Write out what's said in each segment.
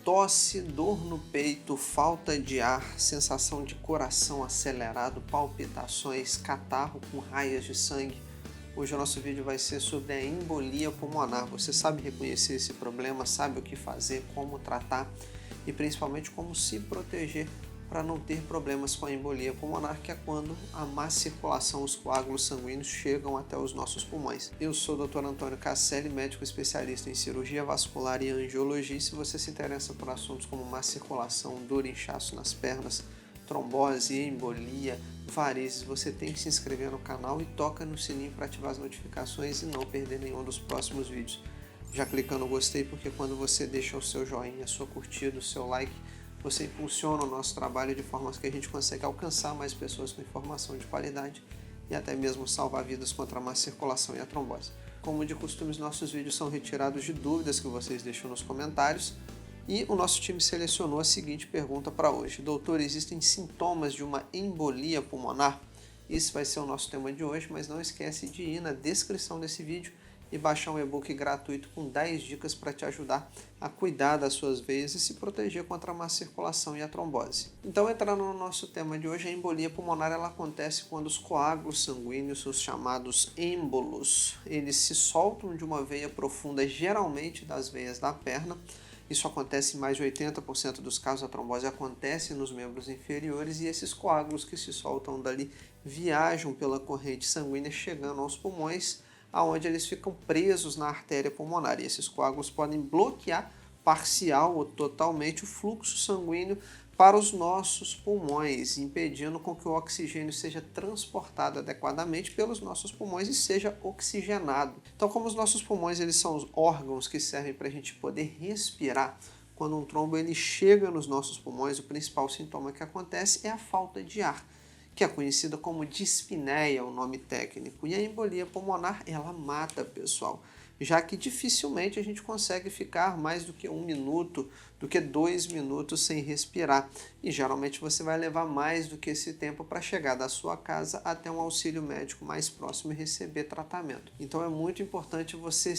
tosse, dor no peito, falta de ar, sensação de coração acelerado, palpitações, catarro com raias de sangue. Hoje o nosso vídeo vai ser sobre a embolia pulmonar. Você sabe reconhecer esse problema, sabe o que fazer, como tratar e principalmente como se proteger para não ter problemas com a embolia pulmonar, que é quando a má circulação, os coágulos sanguíneos chegam até os nossos pulmões. Eu sou o Dr. Antônio Casselli, médico especialista em cirurgia vascular e angiologia. E se você se interessa por assuntos como má circulação, dor e inchaço nas pernas, trombose, embolia, varizes, você tem que se inscrever no canal e toca no sininho para ativar as notificações e não perder nenhum dos próximos vídeos. Já clica no gostei, porque quando você deixa o seu joinha, a sua curtida, o seu like, você impulsiona o nosso trabalho de forma que a gente consegue alcançar mais pessoas com informação de qualidade e até mesmo salvar vidas contra a má circulação e a trombose. Como de costume, os nossos vídeos são retirados de dúvidas que vocês deixam nos comentários e o nosso time selecionou a seguinte pergunta para hoje. Doutor, existem sintomas de uma embolia pulmonar? Esse vai ser o nosso tema de hoje, mas não esquece de ir na descrição desse vídeo e baixar um e-book gratuito com 10 dicas para te ajudar a cuidar das suas veias e se proteger contra a má circulação e a trombose. Então, entrando no nosso tema de hoje, a embolia pulmonar ela acontece quando os coágulos sanguíneos, os chamados êmbolos, eles se soltam de uma veia profunda, geralmente das veias da perna. Isso acontece em mais de 80% dos casos. A trombose acontece nos membros inferiores e esses coágulos que se soltam dali viajam pela corrente sanguínea chegando aos pulmões, aonde eles ficam presos na artéria pulmonar. E esses coágulos podem bloquear parcial ou totalmente o fluxo sanguíneo para os nossos pulmões, impedindo com que o oxigênio seja transportado adequadamente pelos nossos pulmões e seja oxigenado. Então, como os nossos pulmões eles são os órgãos que servem para a gente poder respirar, quando um trombo ele chega nos nossos pulmões, o principal sintoma que acontece é a falta de ar, que é conhecida como dispneia, o nome técnico. E a embolia pulmonar, ela mata, pessoal, já que dificilmente a gente consegue ficar mais do que 1 minuto, do que 2 minutos sem respirar. E geralmente você vai levar mais do que esse tempo para chegar da sua casa até um auxílio médico mais próximo e receber tratamento. Então é muito importante você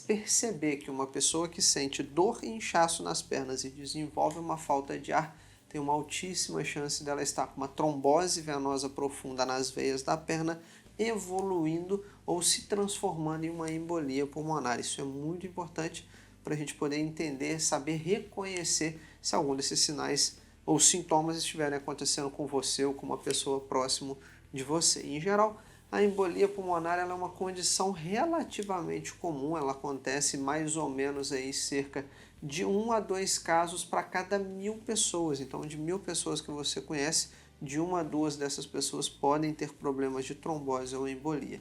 perceber que uma pessoa que sente dor e inchaço nas pernas e desenvolve uma falta de ar, tem uma altíssima chance dela estar com uma trombose venosa profunda nas veias da perna, evoluindo ou se transformando em uma embolia pulmonar. Isso é muito importante para a gente poder entender, saber reconhecer se algum desses sinais ou sintomas estiverem acontecendo com você ou com uma pessoa próximo de você. Em geral, a embolia pulmonar ela é uma condição relativamente comum, ela acontece mais ou menos aí cerca de 1 a 2 casos para cada 1.000 pessoas. Então, de 1.000 pessoas que você conhece, de 1 a 2 dessas pessoas podem ter problemas de trombose ou embolia.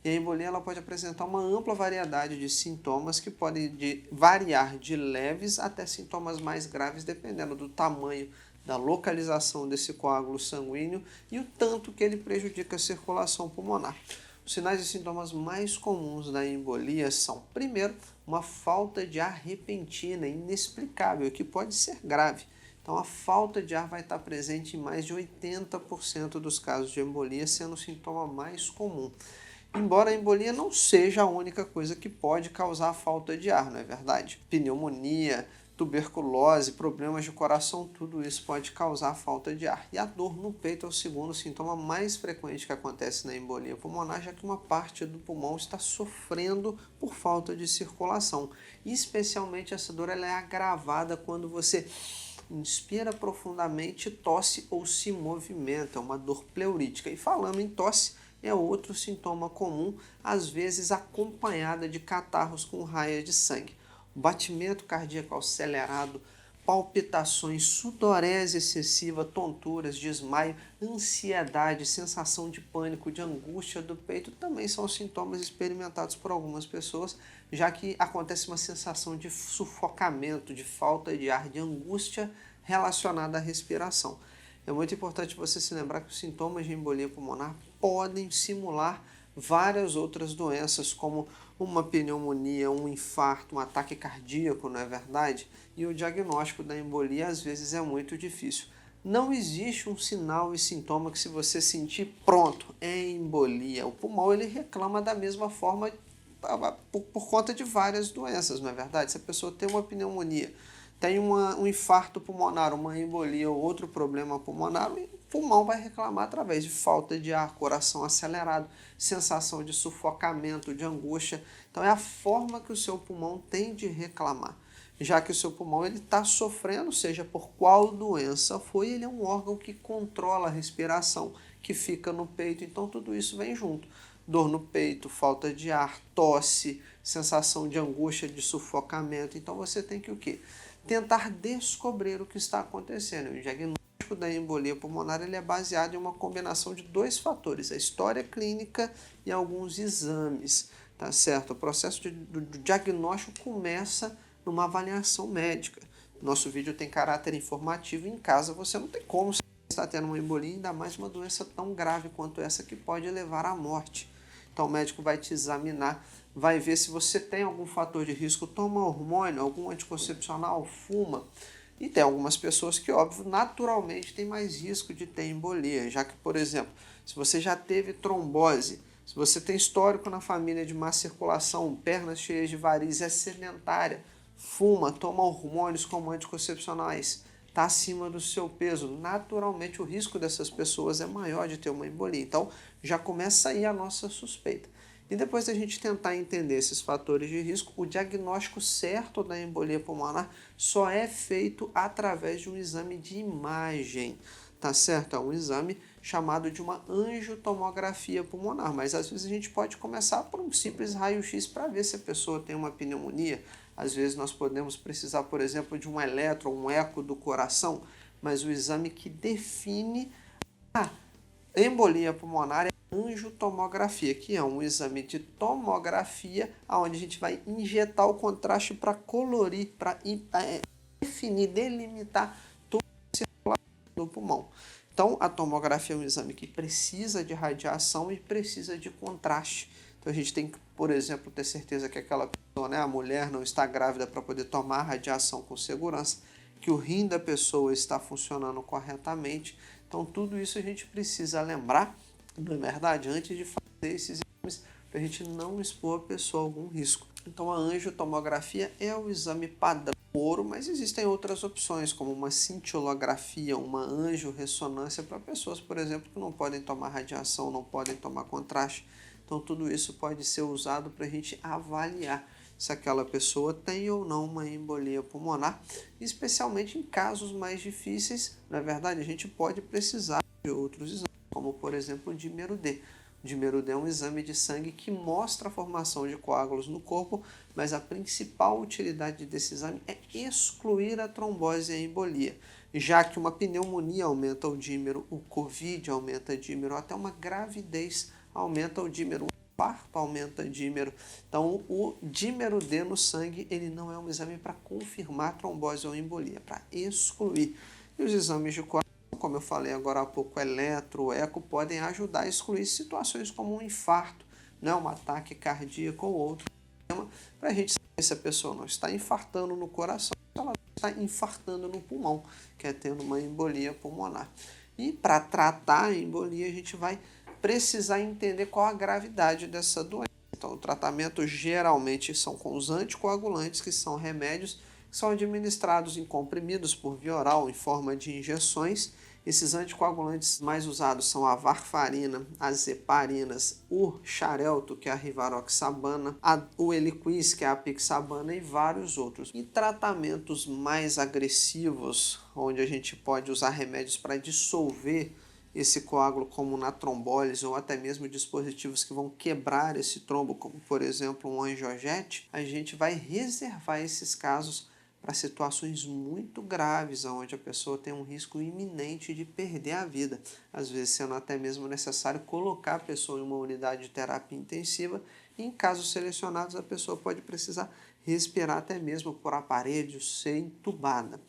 E a embolia ela pode apresentar uma ampla variedade de sintomas que podem variar de leves até sintomas mais graves, dependendo do tamanho, da localização desse coágulo sanguíneo e o tanto que ele prejudica a circulação pulmonar. Os sinais e sintomas mais comuns da embolia são, primeiro, uma falta de ar repentina, inexplicável, que pode ser grave. Então, a falta de ar vai estar presente em mais de 80% dos casos de embolia, sendo o sintoma mais comum. Embora a embolia não seja a única coisa que pode causar falta de ar, não é verdade? Pneumonia, tuberculose, problemas de coração, tudo isso pode causar falta de ar. E a dor no peito é o segundo sintoma mais frequente que acontece na embolia pulmonar, já que uma parte do pulmão está sofrendo por falta de circulação. E especialmente essa dor ela é agravada quando você inspira profundamente, tosse ou se movimenta, é uma dor pleurítica. E falando em tosse, é outro sintoma comum, às vezes acompanhada de catarros com raias de sangue. Batimento cardíaco acelerado, palpitações, sudorese excessiva, tonturas, desmaio, ansiedade, sensação de pânico, de angústia do peito também são sintomas experimentados por algumas pessoas, já que acontece uma sensação de sufocamento, de falta de ar, de angústia relacionada à respiração. É muito importante você se lembrar que os sintomas de embolia pulmonar podem simular várias outras doenças, como uma pneumonia, um infarto, um ataque cardíaco, não é verdade? E o diagnóstico da embolia às vezes é muito difícil. Não existe um sinal e sintoma que se você sentir, pronto, é embolia. O pulmão ele reclama da mesma forma por conta de várias doenças, não é verdade? Se a pessoa tem uma pneumonia, tem um infarto pulmonar, uma embolia ou outro problema pulmonar, o pulmão vai reclamar através de falta de ar, coração acelerado, sensação de sufocamento, de angústia. Então é a forma que o seu pulmão tem de reclamar. Já que o seu pulmão está sofrendo, seja por qual doença foi, ele é um órgão que controla a respiração, que fica no peito, então tudo isso vem junto. Dor no peito, falta de ar, tosse, sensação de angústia, de sufocamento. Então você tem que o quê? Tentar descobrir o que está acontecendo. O diagnóstico da embolia pulmonar ele é baseado em uma combinação de dois fatores, a história clínica e alguns exames, tá certo? O processo do diagnóstico começa numa avaliação médica. Nosso vídeo tem caráter informativo, em casa você não tem como estar tendo uma embolia, ainda mais uma doença tão grave quanto essa que pode levar à morte. Então o médico vai te examinar, vai ver se você tem algum fator de risco, toma hormônio, algum anticoncepcional, fuma. E tem algumas pessoas que, óbvio, naturalmente tem mais risco de ter embolia, já que, por exemplo, se você já teve trombose, se você tem histórico na família de má circulação, pernas cheias de varizes, é sedentária, fuma, toma hormônios como anticoncepcionais, está acima do seu peso, naturalmente o risco dessas pessoas é maior de ter uma embolia. Então já começa aí a nossa suspeita. E depois da gente tentar entender esses fatores de risco, o diagnóstico certo da embolia pulmonar só é feito através de um exame de imagem, tá certo? É um exame chamado de uma angiotomografia pulmonar, mas às vezes a gente pode começar por um simples raio-x para ver se a pessoa tem uma pneumonia. Às vezes nós podemos precisar, por exemplo, de um eletro, um eco do coração, mas o exame que define a embolia pulmonar é a angiotomografia, que é um exame de tomografia onde a gente vai injetar o contraste para colorir, para definir, delimitar toda a circulação do pulmão. Então, a tomografia é um exame que precisa de radiação e precisa de contraste. Então, a gente tem que, por exemplo, ter certeza que aquela pessoa, né, a mulher, não está grávida para poder tomar radiação com segurança, que o rim da pessoa está funcionando corretamente. Então, tudo isso a gente precisa lembrar, não é verdade? Antes de fazer esses exames, para a gente não expor a pessoa a algum risco. Então, a angiotomografia é o exame padrão ouro, mas existem outras opções, como uma cintilografia, uma angiorressonância para pessoas, por exemplo, que não podem tomar radiação, não podem tomar contraste. Então, tudo isso pode ser usado para a gente avaliar se aquela pessoa tem ou não uma embolia pulmonar, especialmente em casos mais difíceis. Na verdade, a gente pode precisar de outros exames, como, por exemplo, o dímero D. O dímero D é um exame de sangue que mostra a formação de coágulos no corpo, mas a principal utilidade desse exame é excluir a trombose e a embolia, já que uma pneumonia aumenta o dímero, o Covid aumenta o dímero, até uma gravidez aumenta o dímero, o infarto aumenta o dímero. Então, o dímero D no sangue ele não é um exame para confirmar trombose ou embolia, é para excluir. E os exames de coração, como eu falei agora há pouco, eletro, eco, podem ajudar a excluir situações como um infarto, né, um ataque cardíaco ou outro problema, para a gente saber se a pessoa não está infartando no coração, se ela está infartando no pulmão, que é tendo uma embolia pulmonar. E para tratar a embolia, a gente vai precisar entender qual a gravidade dessa doença. Então, o tratamento geralmente são com os anticoagulantes, que são remédios que são administrados em comprimidos por via oral, em forma de injeções. Esses anticoagulantes mais usados são a varfarina, as heparinas, o xarelto, que é a rivaroxabana, o eliquis, que é a apixabana e vários outros. E tratamentos mais agressivos, onde a gente pode usar remédios para dissolver esse coágulo, como na trombólise, ou até mesmo dispositivos que vão quebrar esse trombo, como por exemplo um angiogete, a gente vai reservar esses casos para situações muito graves, onde a pessoa tem um risco iminente de perder a vida, às vezes sendo até mesmo necessário colocar a pessoa em uma unidade de terapia intensiva, e em casos selecionados a pessoa pode precisar respirar até mesmo por aparelho, ser entubada.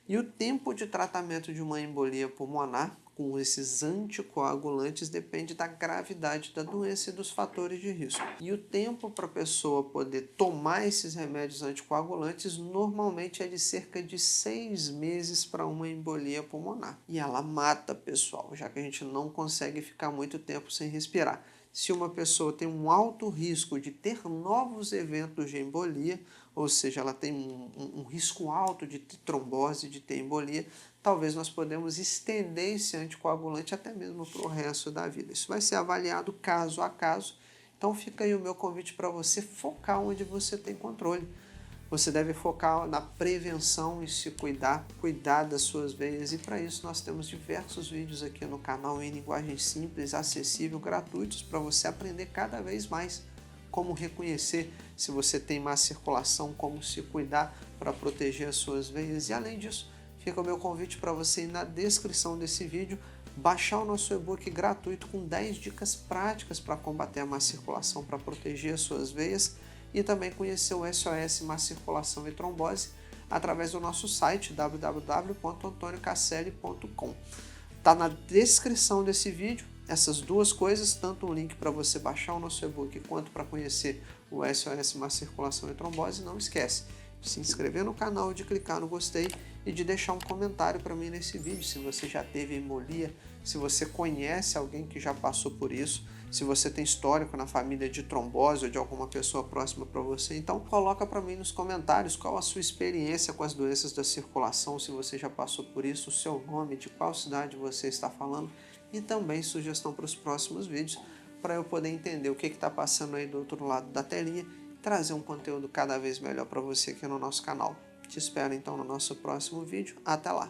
E o tempo de tratamento de uma embolia pulmonar com esses anticoagulantes depende da gravidade da doença e dos fatores de risco. E o tempo para a pessoa poder tomar esses remédios anticoagulantes normalmente é de cerca de 6 meses para uma embolia pulmonar. E ela mata, pessoal, já que a gente não consegue ficar muito tempo sem respirar. Se uma pessoa tem um alto risco de ter novos eventos de embolia, ou seja, ela tem um risco alto de ter trombose, de ter embolia, talvez nós podemos estender esse anticoagulante até mesmo para o resto da vida. Isso vai ser avaliado caso a caso, então fica aí o meu convite para você focar onde você tem controle. Você deve focar na prevenção e se cuidar das suas veias, e para isso nós temos diversos vídeos aqui no canal em linguagem simples, acessível, gratuitos, para você aprender cada vez mais como reconhecer se você tem má circulação, como se cuidar para proteger as suas veias. E além disso, fica o meu convite para você ir na descrição desse vídeo, baixar o nosso e-book gratuito com 10 dicas práticas para combater a má circulação, para proteger as suas veias, e também conhecer o SOS Má Circulação e Trombose através do nosso site www.antoniocasselli.com. Está na descrição desse vídeo essas duas coisas, tanto um link para você baixar o nosso e-book quanto para conhecer o SOS Má Circulação e Trombose. Não esquece de se inscrever no canal, de clicar no gostei e de deixar um comentário para mim nesse vídeo, se você já teve embolia, se você conhece alguém que já passou por isso, se você tem histórico na família de trombose ou de alguma pessoa próxima para você. Então coloca para mim nos comentários qual a sua experiência com as doenças da circulação, se você já passou por isso, o seu nome, de qual cidade você está falando, e também sugestão para os próximos vídeos, para eu poder entender o que está passando aí do outro lado da telinha e trazer um conteúdo cada vez melhor para você aqui no nosso canal. Te espero então no nosso próximo vídeo. Até lá!